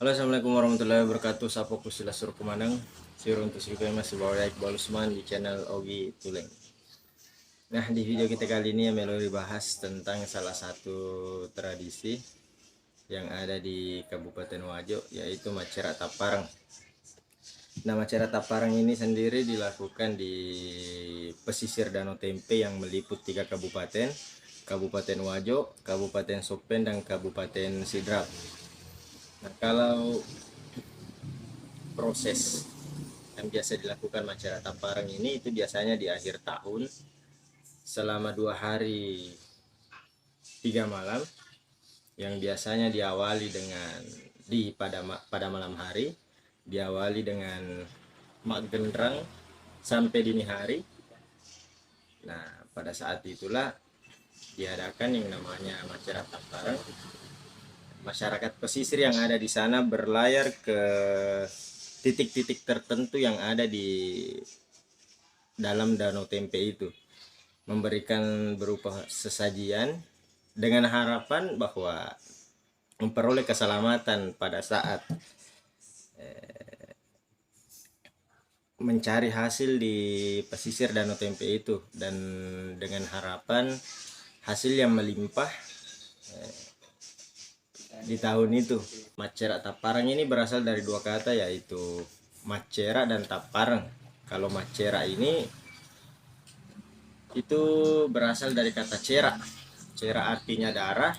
Halo, assalamualaikum warahmatullahi wabarakatuh. Sapa kusila suruh kemandang. Siru untuk siku masih bawa Iqbal Usman di channel Ogi Tuleng. Nah, di video kita kali ini ya Melo bahas tentang salah satu tradisi yang ada di Kabupaten Wajo, yaitu Macera Taparang. Nah, Macera Taparang ini sendiri dilakukan di pesisir Danau Tempe yang meliput 3 kabupaten, Kabupaten Wajo, Kabupaten Sopen, dan Kabupaten Sidrap. Nah, kalau proses yang biasa dilakukan Macera Taparang ini itu biasanya di akhir tahun selama 2 hari 3 malam, yang biasanya diawali dengan pada malam hari diawali dengan mak gendrang sampai dini hari. Nah, pada saat itulah diadakan yang namanya Macera Taparang. Masyarakat pesisir yang ada di sana berlayar ke titik-titik tertentu yang ada di dalam Danau Tempe itu, memberikan berupa sesajian dengan harapan bahwa memperoleh keselamatan pada saat mencari hasil di pesisir Danau Tempe itu, dan dengan harapan hasil yang melimpah di tahun itu. Macera Taparang ini berasal dari 2 kata, yaitu macera dan taparang. Kalau macera ini itu berasal dari kata cera. Cera artinya darah.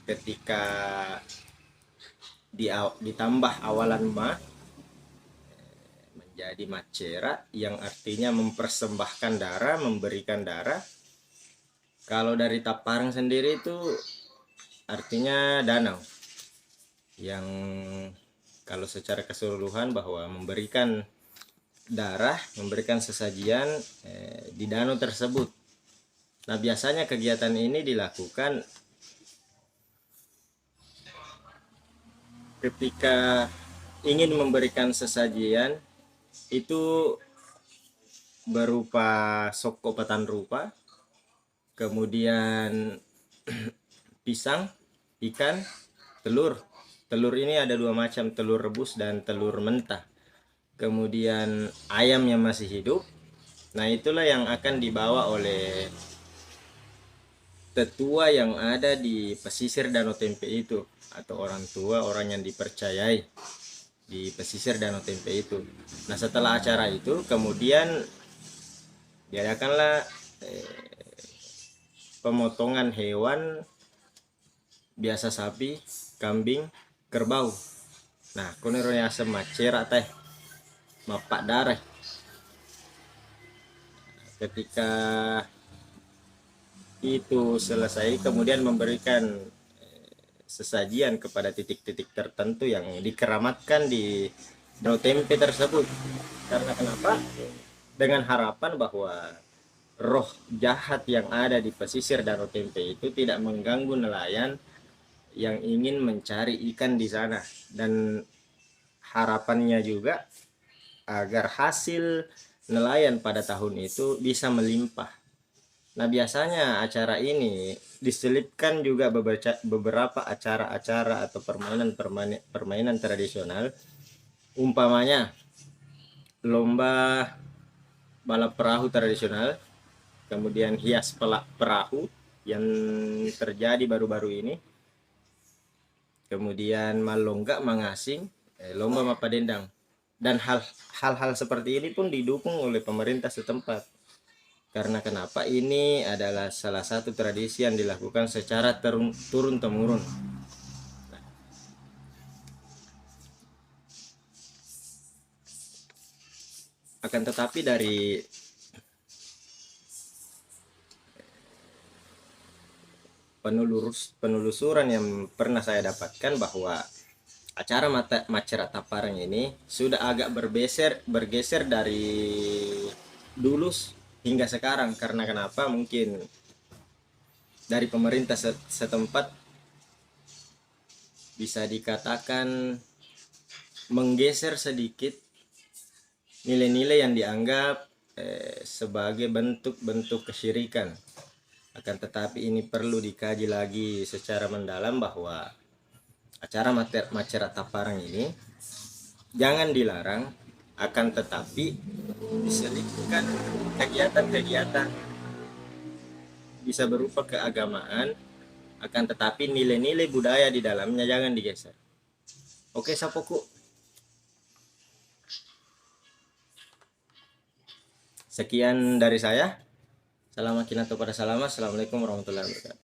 Ketika ditambah awalan ma menjadi macera, yang artinya mempersembahkan darah, memberikan darah. Kalau dari taparang sendiri itu artinya danau, yang kalau secara keseluruhan bahwa memberikan darah, memberikan sesajian di danau tersebut. Nah, biasanya kegiatan ini dilakukan ketika ingin memberikan sesajian itu berupa soko petan rupa, kemudian pisang, ikan, telur. Telur ini ada 2 macam, telur rebus dan telur mentah. Kemudian ayam yang masih hidup. Nah, itulah yang akan dibawa oleh tetua yang ada di pesisir Danau Tempe itu, atau orang tua, orang yang dipercayai di pesisir Danau Tempe itu. Nah, setelah acara itu kemudian diadakanlah pemotongan hewan, biasa sapi, kambing, kerbau. Nah, kunero asam macera teh mapak darah. Ketika itu selesai, kemudian memberikan sesajian kepada titik-titik tertentu yang dikeramatkan di Danau Tempe tersebut. Karena kenapa? Dengan harapan bahwa roh jahat yang ada di pesisir Danau Tempe itu tidak mengganggu nelayan yang ingin mencari ikan di sana, dan harapannya juga agar hasil nelayan pada tahun itu bisa melimpah. Nah, biasanya acara ini diselipkan juga beberapa acara-acara atau permainan tradisional, umpamanya lomba balap perahu tradisional, kemudian hias perahu yang terjadi baru-baru ini, kemudian malonggak mangasing, lomba mapadendang, dan hal-hal seperti ini pun didukung oleh pemerintah setempat. Karena kenapa? Ini adalah salah satu tradisi yang dilakukan secara turun temurun. Akan tetapi dari penelusuran yang pernah saya dapatkan bahwa acara Macera Taparang ini sudah agak bergeser dari dulu hingga sekarang. Karena kenapa? Mungkin dari pemerintah setempat bisa dikatakan menggeser sedikit nilai-nilai yang dianggap sebagai bentuk-bentuk kesyirikan. Akan tetapi ini perlu dikaji lagi secara mendalam bahwa acara Macerata Taparang ini jangan dilarang, akan tetapi diselipkan kegiatan-kegiatan bisa berupa keagamaan, akan tetapi nilai-nilai budaya di dalamnya jangan digeser. Oke, Sapoku. Sekian dari saya. Salam Kinato pada salam. Assalamualaikum warahmatullahi wabarakatuh.